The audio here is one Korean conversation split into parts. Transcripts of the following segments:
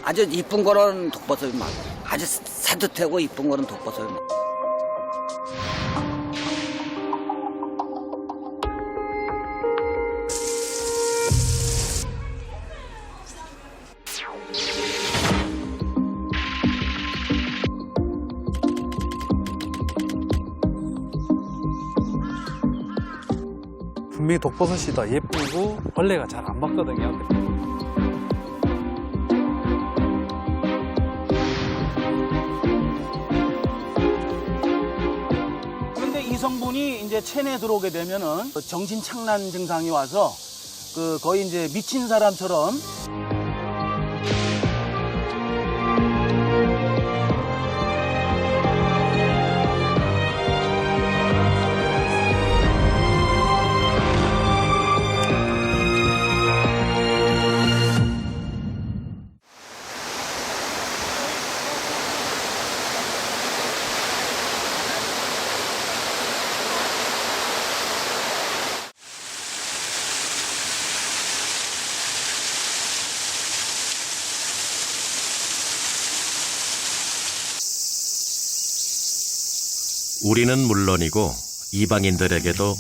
아주 이쁜 거는 독버섯이 많고 아주 산뜻하고 이쁜 거는 독버섯이 많고. 분명히 독버섯이 더 예쁘고 벌레가 잘 안 맞거든요. 그런데 이 성분이 이제 체내에 들어오게 되면은 정신착란 증상이 와서 거의 이제 미친 사람처럼 우리는 물론이고 이방인들에게도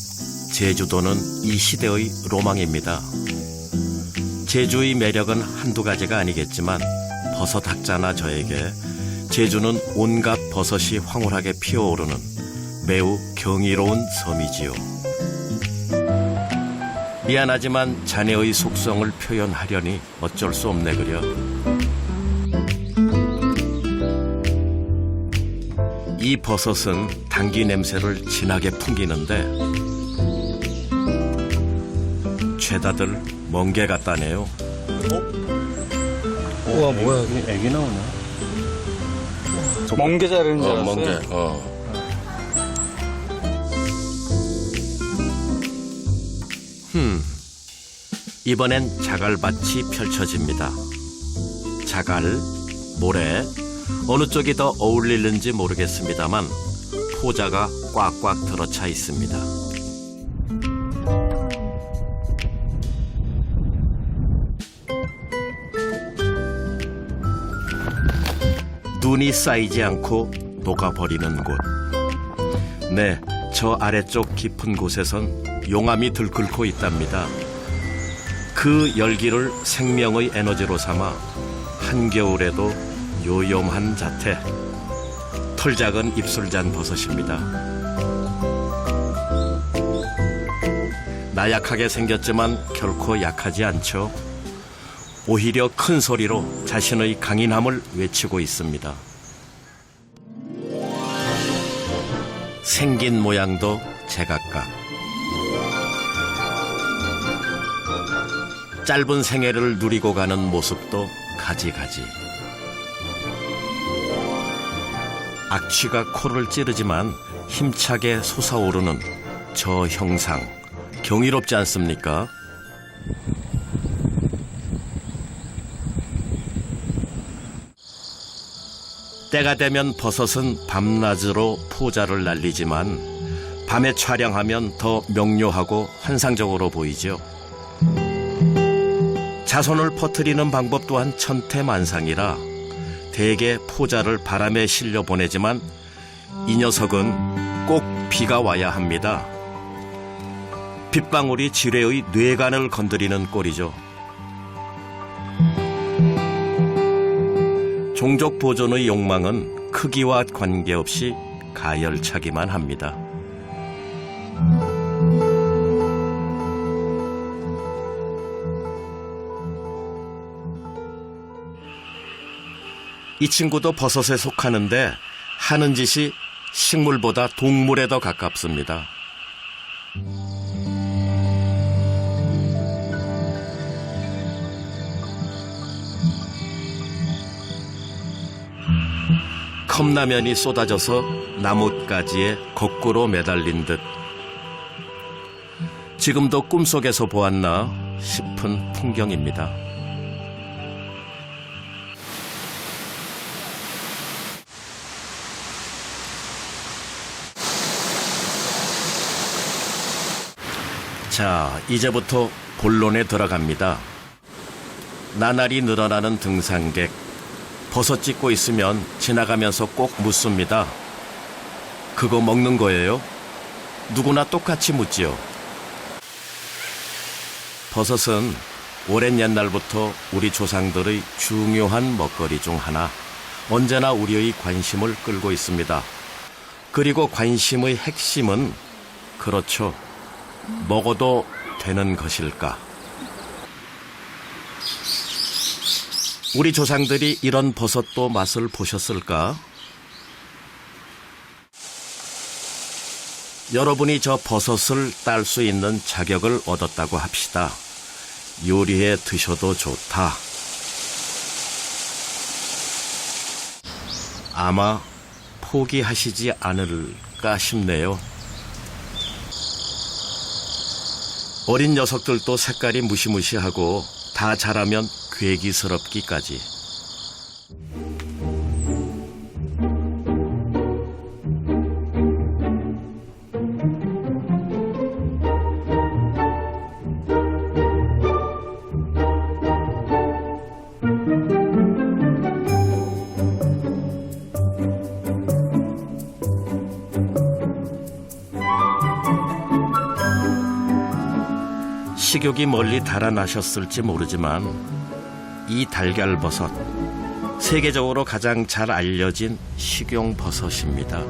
제주도는 이 시대의 로망입니다. 제주의 매력은 한두 가지가 아니겠지만 버섯 학자나 저에게 제주는 온갖 버섯이 황홀하게 피어오르는 매우 경이로운 섬이지요. 미안하지만 자네의 속성을 표현하려니 어쩔 수 없네 그려. 이 버섯은 당귀 냄새를 진하게 풍기는데 죄다들 멍게 같다네요. 우와 뭐야 여기 애기 나오네. 멍게 자르는 줄 알았어요. 멍게. 이번엔 자갈밭이 펼쳐집니다. 자갈, 모래, 어느 쪽이 더 어울리는지 모르겠습니다만 포자가 꽉꽉 들어차 있습니다. 눈이 쌓이지 않고 녹아버리는 곳. 네, 저 아래쪽 깊은 곳에선 용암이 들끓고 있답니다. 그 열기를 생명의 에너지로 삼아 한겨울에도 요염한 자태, 털 작은 입술 잔 버섯입니다. 나약하게 생겼지만 결코 약하지 않죠. 오히려 큰 소리로 자신의 강인함을 외치고 있습니다. 생긴 모양도 제각각. 짧은 생애를 누리고 가는 모습도 가지가지. 악취가 코를 찌르지만 힘차게 솟아오르는 저 형상, 경이롭지 않습니까? 때가 되면 버섯은 밤낮으로 포자를 날리지만 밤에 촬영하면 더 명료하고 환상적으로 보이죠. 자손을 퍼뜨리는 방법 또한 천태만상이라 대개 포자를 바람에 실려 보내지만 이 녀석은 꼭 비가 와야 합니다. 빗방울이 지뢰의 뇌관을 건드리는 꼴이죠. 종족 보존의 욕망은 크기와 관계없이 가열차기만 합니다. 이 친구도 버섯에 속하는데 하는 짓이 식물보다 동물에 더 가깝습니다. 컵라면이 쏟아져서 나뭇가지에 거꾸로 매달린 듯 지금도 꿈속에서 보았나 싶은 풍경입니다. 자, 이제부터 본론에 들어갑니다. 나날이 늘어나는 등산객, 버섯 찍고 있으면 지나가면서 꼭 묻습니다. 그거 먹는 거예요? 누구나 똑같이 묻지요. 버섯은 오랜 옛날부터 우리 조상들의 중요한 먹거리 중 하나, 언제나 우리의 관심을 끌고 있습니다. 그리고 관심의 핵심은 그렇죠. 먹어도 되는 것일까? 우리 조상들이 이런 버섯도 맛을 보셨을까? 여러분이 저 버섯을 딸 수 있는 자격을 얻었다고 합시다. 요리해 드셔도 좋다. 아마 포기하시지 않을까 싶네요. 어린 녀석들도 색깔이 무시무시하고 다 자라면 괴기스럽기까지. 식욕이 멀리 달아나셨을지 모르지만 이 달걀버섯, 세계적으로 가장 잘 알려진 식용버섯입니다.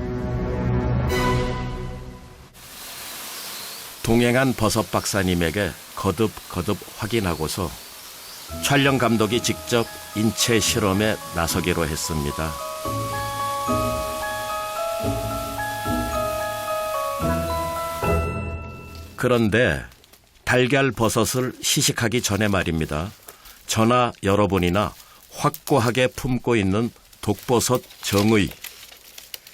동행한 버섯 박사님에게 거듭 확인하고서 촬영 감독이 직접 인체 실험에 나서기로 했습니다. 그런데 달걀 버섯을 시식하기 전에 말입니다. 저나 여러분이나 확고하게 품고 있는 독버섯 정의.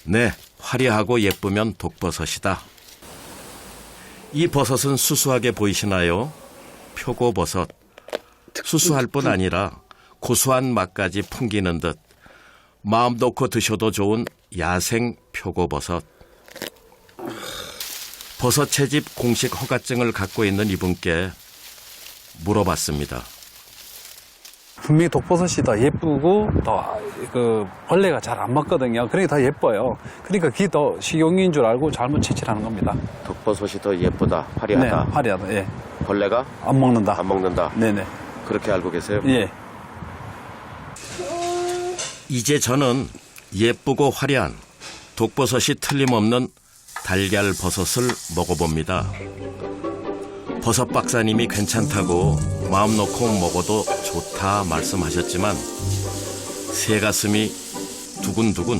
네, 화려하고 예쁘면 독버섯이다. 이 버섯은 수수하게 보이시나요? 표고버섯. 수수할 뿐 아니라 고소한 맛까지 풍기는 듯 마음 놓고 드셔도 좋은 야생 표고버섯. 버섯 채집 공식 허가증을 갖고 있는 이분께 물어봤습니다. 분명히 독버섯이 더 예쁘고 더 벌레가 잘 안 맞거든요. 그러니까 더 예뻐요. 그러니까 그게 더 식용인 줄 알고 잘못 채취하는 겁니다. 독버섯이 더 예쁘다, 화려하다. 네, 화려하다. 예. 벌레가 안 먹는다. 안 먹는다. 네네. 그렇게 알고 계세요? 예. 이제 저는 예쁘고 화려한 독버섯이 틀림없는 달걀 버섯을 먹어봅니다. 버섯 박사님이 괜찮다고 마음 놓고 먹어도 좋다 말씀하셨지만 새 가슴이 두근두근.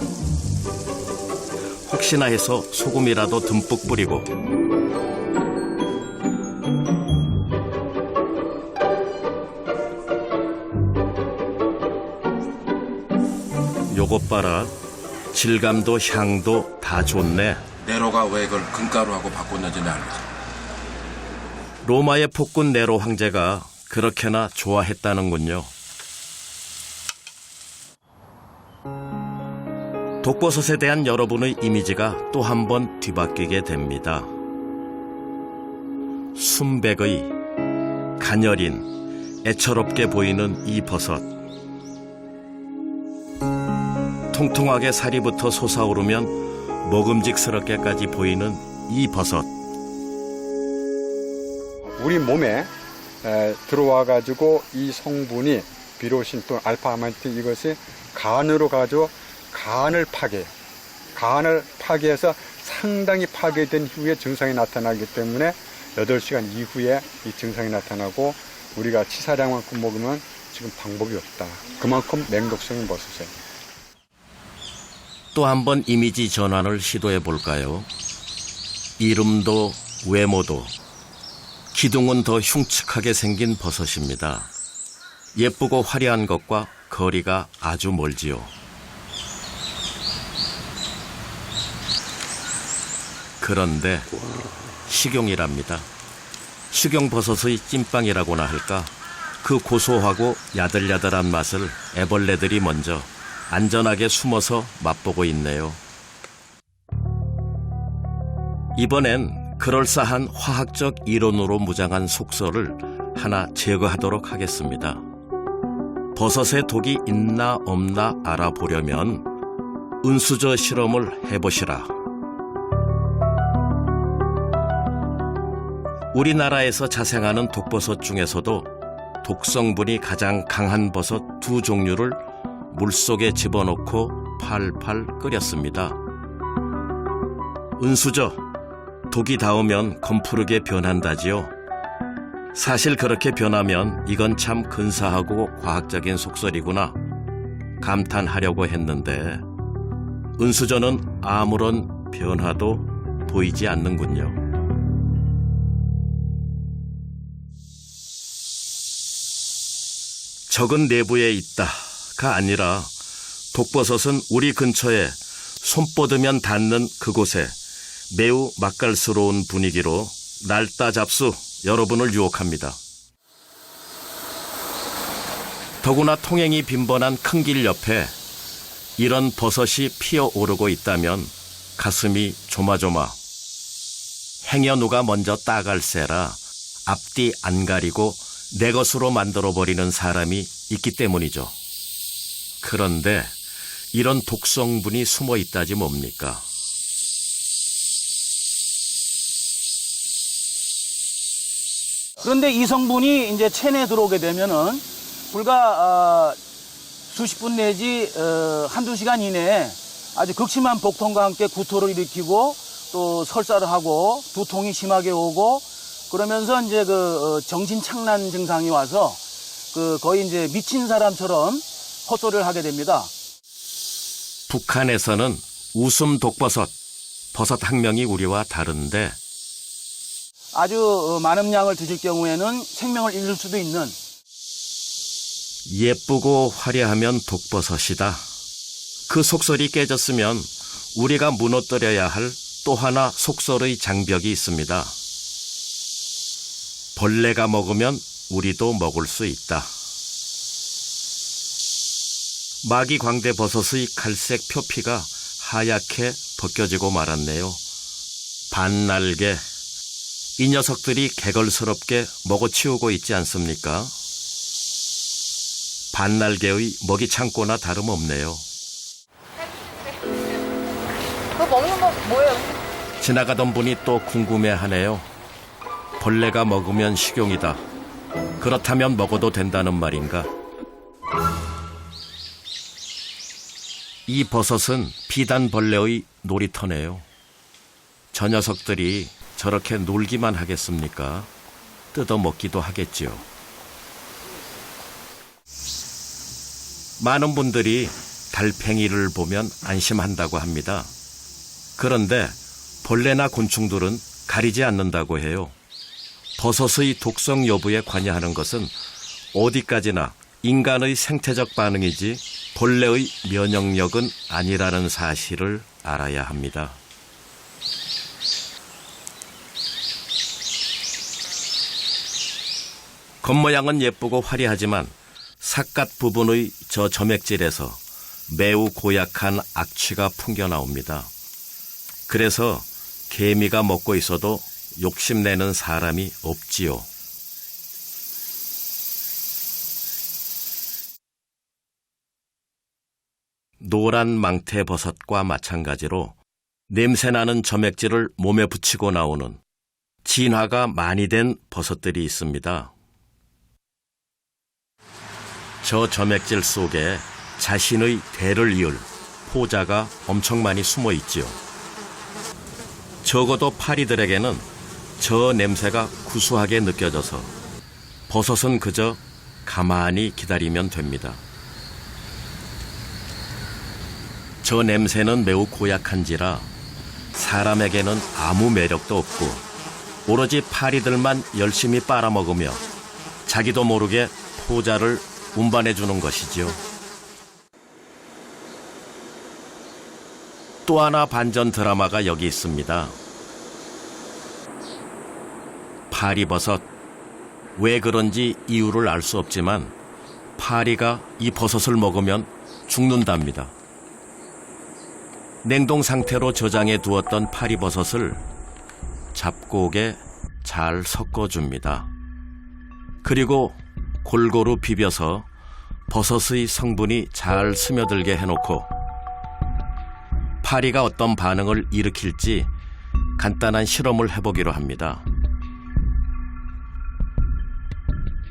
혹시나 해서 소금이라도 듬뿍 뿌리고 요것 봐라. 질감도 향도 다 좋네. 네로가 왜 그걸 금가루하고 바꿨는지는 알겠어. 로마의 폭군 네로 황제가 그렇게나 좋아했다는군요. 독버섯에 대한 여러분의 이미지가 또 한 번 뒤바뀌게 됩니다. 순백의 가녀린 애처롭게 보이는 이 버섯. 통통하게 살이부터 솟아오르면 먹음직스럽게까지 보이는 이 버섯. 우리 몸에 들어와 가지고 이 성분이 비로신 또 알파아마니트 이것이 간으로 가지고 간을 파괴해요. 간을 파괴해서 상당히 파괴된 후에 증상이 나타나기 때문에 8시간 이후에 이 증상이 나타나고 우리가 치사량만큼 먹으면 지금 방법이 없다. 그만큼 맹독성인 버섯이에요. 또 한 번 이미지 전환을 시도해 볼까요? 이름도 외모도 기둥은 더 흉측하게 생긴 버섯입니다. 예쁘고 화려한 것과 거리가 아주 멀지요. 그런데 식용이랍니다. 식용버섯의 찐빵이라고나 할까? 그 고소하고 야들야들한 맛을 애벌레들이 먼저 안전하게 숨어서 맛보고 있네요. 이번엔 그럴싸한 화학적 이론으로 무장한 속설을 하나 제거하도록 하겠습니다. 버섯에 독이 있나 없나 알아보려면 은수저 실험을 해보시라. 우리나라에서 자생하는 독버섯 중에서도 독성분이 가장 강한 버섯 2종류를 물속에 집어넣고 팔팔 끓였습니다. 은수저, 독이 닿으면 검푸르게 변한다지요. 사실 그렇게 변하면 이건 참 근사하고 과학적인 속설이구나 감탄하려고 했는데 은수저는 아무런 변화도 보이지 않는군요. 적은 내부에 있다가 아니라 독버섯은 우리 근처에 손 뻗으면 닿는 그곳에 매우 맛깔스러운 분위기로 날따 잡수 여러분을 유혹합니다. 더구나 통행이 빈번한 큰 길 옆에 이런 버섯이 피어오르고 있다면 가슴이 조마조마. 행여 누가 먼저 따갈세라 앞뒤 안 가리고 내 것으로 만들어버리는 사람이 있기 때문이죠. 그런데 이런 독성분이 숨어 있다지 뭡니까? 그런데 이 성분이 이제 체내에 들어오게 되면은 불과 수십 분 내지 한두 시간 이내에 아주 극심한 복통과 함께 구토를 일으키고 또 설사를 하고 두통이 심하게 오고 그러면서 이제 정신착란 증상이 와서 거의 이제 미친 사람처럼 헛소리를 하게 됩니다. 북한에서는 웃음 독버섯, 버섯 학명이 우리와 다른데 아주 많은 양을 드실 경우에는 생명을 잃을 수도 있는 예쁘고 화려하면 독버섯이다. 그 속설이 깨졌으면 우리가 무너뜨려야 할 또 하나 속설의 장벽이 있습니다. 벌레가 먹으면 우리도 먹을 수 있다. 마기광대 버섯의 갈색 표피가 하얗게 벗겨지고 말았네요. 반날개, 이 녀석들이 개걸스럽게 먹어치우고 있지 않습니까? 반날개의 먹이 창고나 다름없네요. 그거 먹는 거 뭐예요? 지나가던 분이 또 궁금해하네요. 벌레가 먹으면 식용이다. 그렇다면 먹어도 된다는 말인가? 이 버섯은 비단벌레의 놀이터네요. 저 녀석들이 저렇게 놀기만 하겠습니까? 뜯어먹기도 하겠지요. 많은 분들이 달팽이를 보면 안심한다고 합니다. 그런데 벌레나 곤충들은 가리지 않는다고 해요. 버섯의 독성 여부에 관여하는 것은 어디까지나 인간의 생태적 반응이지 벌레의 면역력은 아니라는 사실을 알아야 합니다. 겉모양은 예쁘고 화려하지만 삿갓 부분의 저 점액질에서 매우 고약한 악취가 풍겨나옵니다. 그래서 개미가 먹고 있어도 욕심내는 사람이 없지요. 노란 망태버섯과 마찬가지로 냄새나는 점액질을 몸에 붙이고 나오는 진화가 많이 된 버섯들이 있습니다. 저 점액질 속에 자신의 대를 이을 포자가 엄청 많이 숨어 있지요. 적어도 파리들에게는 저 냄새가 구수하게 느껴져서 버섯은 그저 가만히 기다리면 됩니다. 저 냄새는 매우 고약한지라 사람에게는 아무 매력도 없고 오로지 파리들만 열심히 빨아먹으며 자기도 모르게 포자를 운반해주는 것이지요. 또 하나 반전 드라마가 여기 있습니다. 파리버섯. 왜 그런지 이유를 알 수 없지만 파리가 이 버섯을 먹으면 죽는답니다. 냉동 상태로 저장해 두었던 파리버섯을 잡곡에 잘 섞어줍니다. 그리고 골고루 비벼서 버섯의 성분이 잘 스며들게 해놓고 파리가 어떤 반응을 일으킬지 간단한 실험을 해보기로 합니다.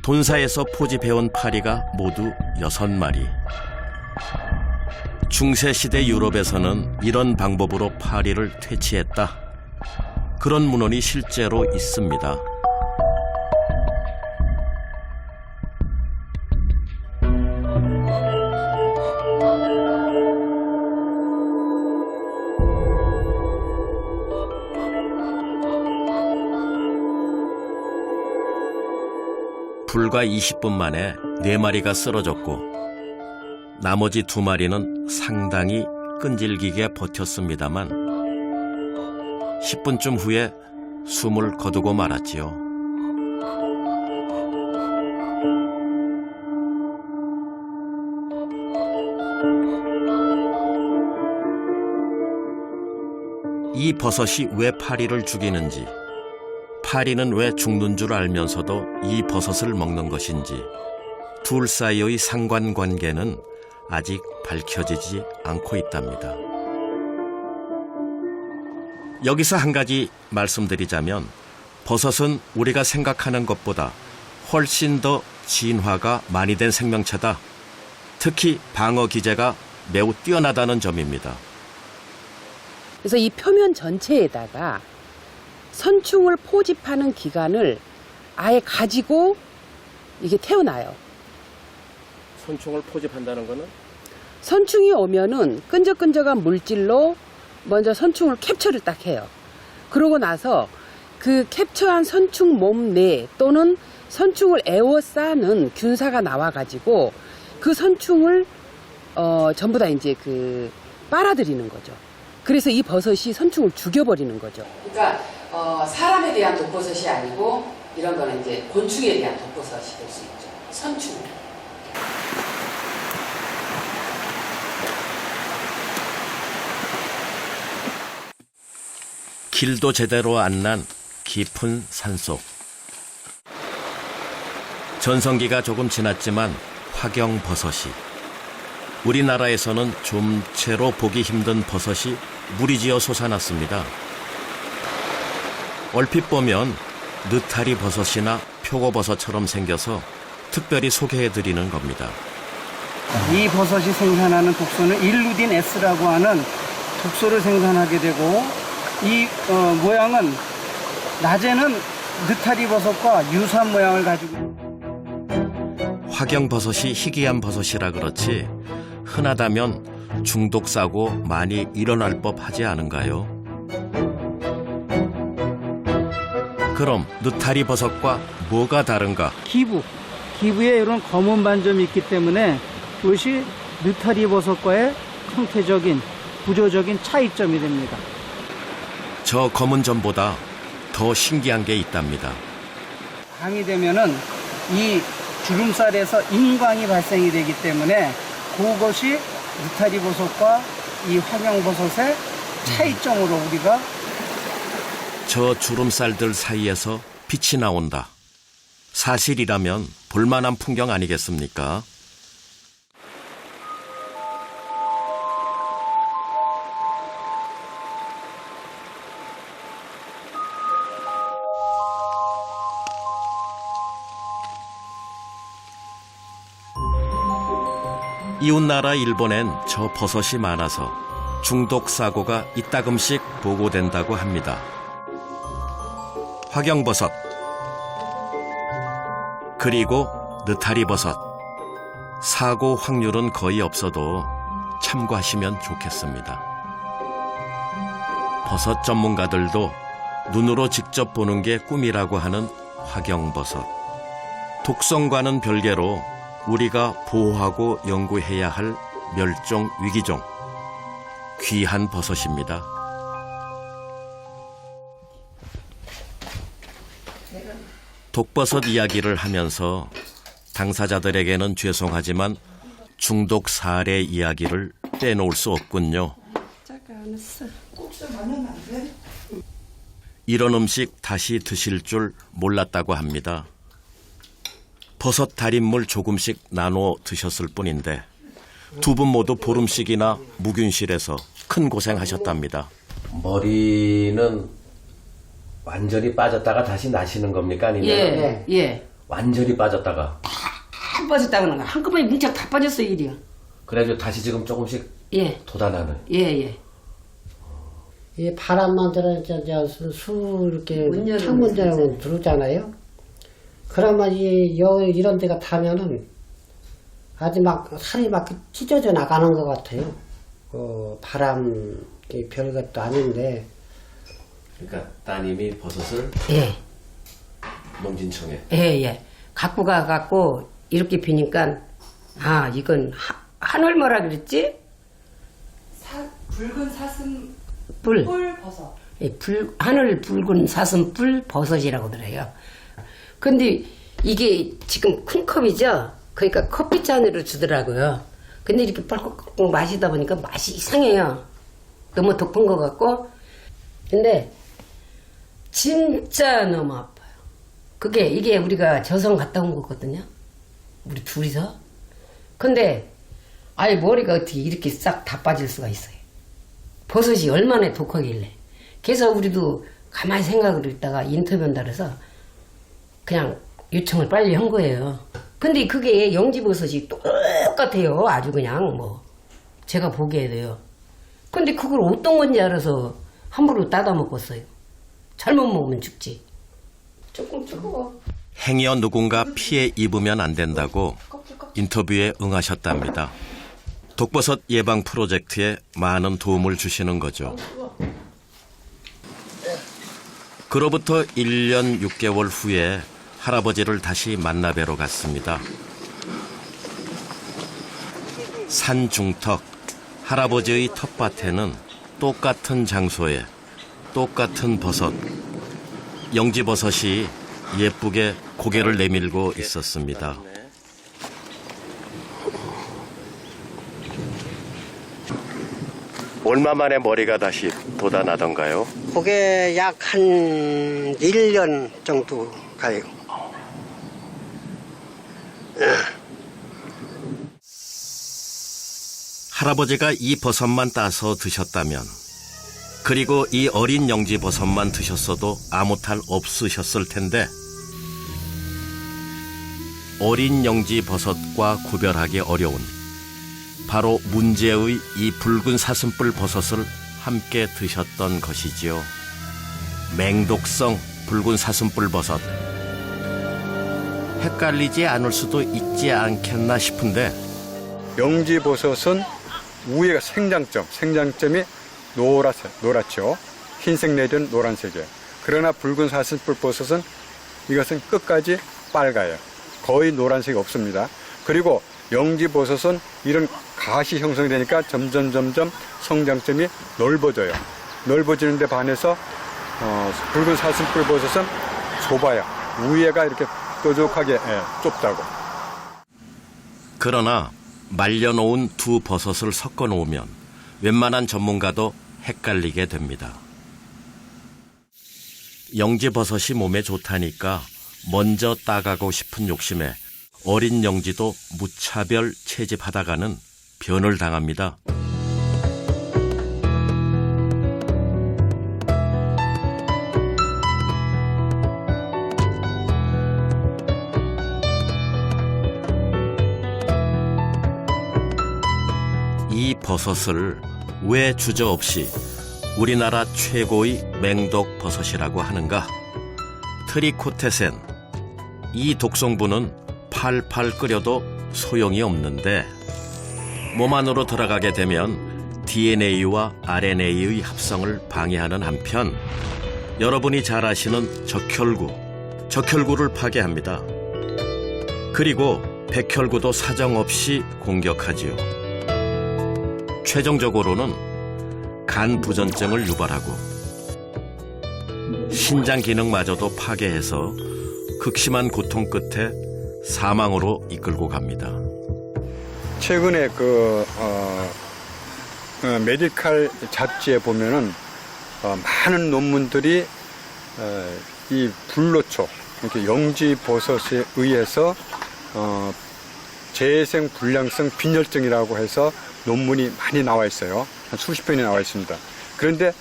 돈사에서 포집해온 파리가 모두 6마리. 중세시대 유럽에서는 이런 방법으로 파리를 퇴치했다. 그런 문헌이 실제로 있습니다. 불과 20분 만에 4마리가 쓰러졌고 나머지 2마리는 상당히 끈질기게 버텼습니다만 10분쯤 후에 숨을 거두고 말았지요. 이 버섯이 왜 파리를 죽이는지, 파리는 왜 죽는 줄 알면서도 이 버섯을 먹는 것인지 둘 사이의 상관관계는 아직 밝혀지지 않고 있답니다. 여기서 한 가지 말씀드리자면 버섯은 우리가 생각하는 것보다 훨씬 더 진화가 많이 된 생명체다. 특히 방어 기제가 매우 뛰어나다는 점입니다. 그래서 이 표면 전체에다가 선충을 포집하는 기관을 아예 가지고 이게 태어나요. 선충을 포집한다는 거는? 선충이 오면은 끈적끈적한 물질로 먼저 선충을 캡처를 딱 해요. 그러고 나서 그 캡처한 선충 몸 내 또는 선충을 에워싸는 균사가 나와가지고 그 선충을 전부 다 이제 그 빨아들이는 거죠. 그래서 이 버섯이 선충을 죽여버리는 거죠. 그러니까 사람에 대한 독버섯이 아니고 이런 거는 이제 곤충에 대한 독버섯이 될 수 있죠. 선충. 길도 제대로 안 난 깊은 산속. 전성기가 조금 지났지만 화경버섯이, 우리나라에서는 좀채로 보기 힘든 버섯이 무리지어 솟아났습니다. 얼핏 보면 느타리 버섯이나 표고버섯처럼 생겨서 특별히 소개해드리는 겁니다. 이 버섯이 생산하는 독소는 일루딘 S라고 하는 독소를 생산하게 되고 이 모양은 낮에는 느타리 버섯과 유사한 모양을 가지고 화경버섯이 희귀한 버섯이라 그렇지 흔하다면 중독사고 많이 일어날 법하지 않은가요? 그럼 느타리 버섯과 뭐가 다른가? 기부에 이런 검은 반점이 있기 때문에 이것이 느타리 버섯과의 형태적인 구조적인 차이점이 됩니다. 저 검은 점보다 더 신기한 게 있답니다. 광이 되면은 이 주름살에서 인광이 발생이 되기 때문에 그것이 느타리 버섯과 이 화경버섯의 차이점으로 우리가 저 주름살들 사이에서 빛이 나온다. 사실이라면 볼만한 풍경 아니겠습니까? 이웃나라 일본엔 저 버섯이 많아서 중독 사고가 이따금씩 보고된다고 합니다. 화경버섯, 그리고 느타리버섯. 사고 확률은 거의 없어도 참고하시면 좋겠습니다. 버섯 전문가들도 눈으로 직접 보는 게 꿈이라고 하는 화경버섯. 독성과는 별개로 우리가 보호하고 연구해야 할 멸종 위기종, 귀한 버섯입니다. 독버섯 이야기를 하면서 당사자들에게는 죄송하지만 중독 사례 이야기를 빼놓을 수 없군요. 이런 음식 다시 드실 줄 몰랐다고 합니다. 버섯 달인물 조금씩 나눠 드셨을 뿐인데 두 분 모두 보름씩이나 묵윤실에서 큰 고생하셨답니다. 머리는 완전히 빠졌다가 다시 나시는 겁니까? 아니면 예. 완전히 빠졌다가 다 빠졌다고는 거. 한꺼번에 뭉짝 다 빠졌어요, 일이요. 그래가지고 다시 지금 조금씩 돋아나는. 예. 이 바람만 들어서 수 이렇게 창문으로 들어오잖아요. 그러면 이런 데가 타면은 아주 막 살이 막 찢어져 나가는 것 같아요. 바람 별것도 아닌데. 그러니까 따님이 버섯을 농진청에. 예. 갖고 가갖고 이렇게 비니까 이건 하늘 뭐라 그랬지? 붉은 사슴 뿔. 버섯. 하늘 붉은 사슴뿔 버섯이라고 그래요. 근데 이게 지금 큰 컵이죠? 그러니까 커피잔으로 주더라고요. 근데 이렇게 뻘꺽 마시다 보니까 맛이 이상해요. 너무 독한 것 같고. 근데 진짜 너무 아파요. 이게 우리가 저성 갔다 온 거거든요. 우리 둘이서. 근데 아예 머리가 어떻게 이렇게 싹 다 빠질 수가 있어요. 버섯이 얼마나 독하길래. 그래서 우리도 가만히 생각을 했다가 인터뷰한다 그래서 그냥 요청을 빨리 한 거예요. 근데 그게 영지버섯이 똑같아요. 아주 그냥 제가 보기에도요. 근데 그걸 어떤 건지 알아서 함부로 따다 먹었어요. 잘못 먹으면 죽지. 조금 뜨거워. 행여 누군가 피해 입으면 안 된다고 인터뷰에 응하셨답니다. 독버섯 예방 프로젝트에 많은 도움을 주시는 거죠. 그로부터 1년 6개월 후에 할아버지를 다시 만나뵈러 갔습니다. 산 중턱 할아버지의 텃밭에는 똑같은 장소에 똑같은 버섯, 영지버섯이 예쁘게 고개를 내밀고 있었습니다. 얼마 만에 머리가 다시 돋아나던가요? 그게 약 한 1년 정도 가요. 할아버지가 이 버섯만 따서 드셨다면, 그리고 이 어린 영지버섯만 드셨어도 아무 탈 없으셨을 텐데, 어린 영지버섯과 구별하기 어려운 바로 문제의 이 붉은 사슴뿔 버섯을 함께 드셨던 것이지요. 맹독성 붉은 사슴뿔 버섯. 헷갈리지 않을 수도 있지 않겠나 싶은데, 영지버섯은 위에가 생장점이 노랗죠. 흰색 내지는 노란색이에요. 그러나 붉은 사슴뿔 버섯은 이것은 끝까지 빨가요. 거의 노란색이 없습니다. 그리고 영지버섯은 이런 가시 형성이 되니까 점점 성장점이 넓어져요. 넓어지는 데 반해서 붉은 사슴뿔 버섯은 좁아요. 위에가 이렇게 뾰족하게 좁다고. 그러나 말려놓은 두 버섯을 섞어 놓으면 웬만한 전문가도 헷갈리게 됩니다. 영지버섯이 몸에 좋다니까 먼저 따가고 싶은 욕심에 어린 영지도 무차별 채집하다가는 변을 당합니다. 이 버섯을 왜 주저없이 우리나라 최고의 맹독 버섯이라고 하는가? 트리코테센. 이 독성분은 팔팔 끓여도 소용이 없는데 몸 안으로 들어가게 되면 DNA와 RNA의 합성을 방해하는 한편 여러분이 잘 아시는 적혈구를 파괴합니다. 그리고 백혈구도 사정없이 공격하지요. 최종적으로는 간 부전증을 유발하고 신장 기능마저도 파괴해서 극심한 고통 끝에 사망으로 이끌고 갑니다. 최근에 메디칼 잡지에 보면은 많은 논문들이 이 불로초, 이렇게 영지버섯에 의해서 재생 불량성 빈혈증이라고 해서 논문이 많이 나와 있어요. 한 수십 편이 나와 있습니다. 그런데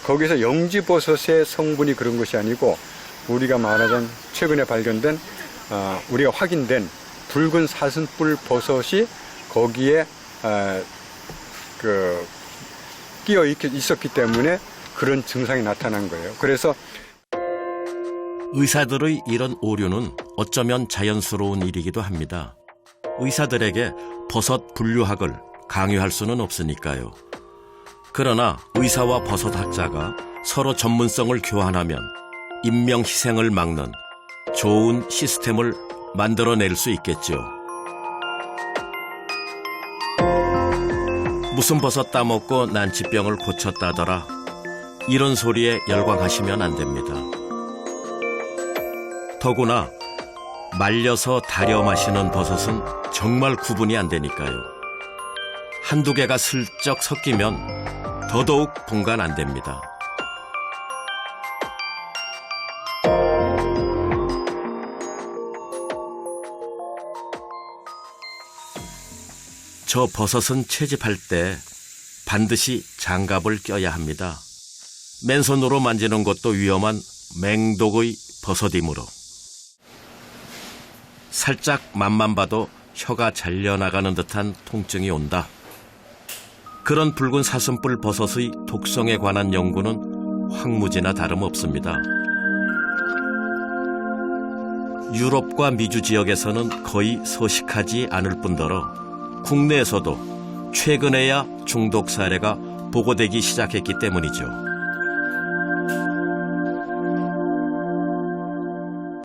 거기서 영지버섯의 성분이 그런 것이 아니고 우리가 말하자면 최근에 발견된 우리가 확인된 붉은 사슴뿔 버섯이 거기에 끼어 있었기 때문에 그런 증상이 나타난 거예요. 그래서 의사들의 이런 오류는 어쩌면 자연스러운 일이기도 합니다. 의사들에게 버섯 분류학을 강요할 수는 없으니까요. 그러나 의사와 버섯학자가 서로 전문성을 교환하면 인명희생을 막는 좋은 시스템을 만들어낼 수 있겠죠. 무슨 버섯 따먹고 난치병을 고쳤다더라. 이런 소리에 열광하시면 안 됩니다. 더구나 말려서 달여 마시는 버섯은 정말 구분이 안 되니까요. 한두 개가 슬쩍 섞이면 더더욱 분간 안 됩니다. 저 버섯은 채집할 때 반드시 장갑을 껴야 합니다. 맨손으로 만지는 것도 위험한 맹독의 버섯이므로. 살짝 맛만 봐도 혀가 잘려나가는 듯한 통증이 온다. 그런 붉은 사슴뿔 버섯의 독성에 관한 연구는 황무지나 다름없습니다. 유럽과 미주 지역에서는 거의 서식하지 않을 뿐더러 국내에서도 최근에야 중독 사례가 보고되기 시작했기 때문이죠.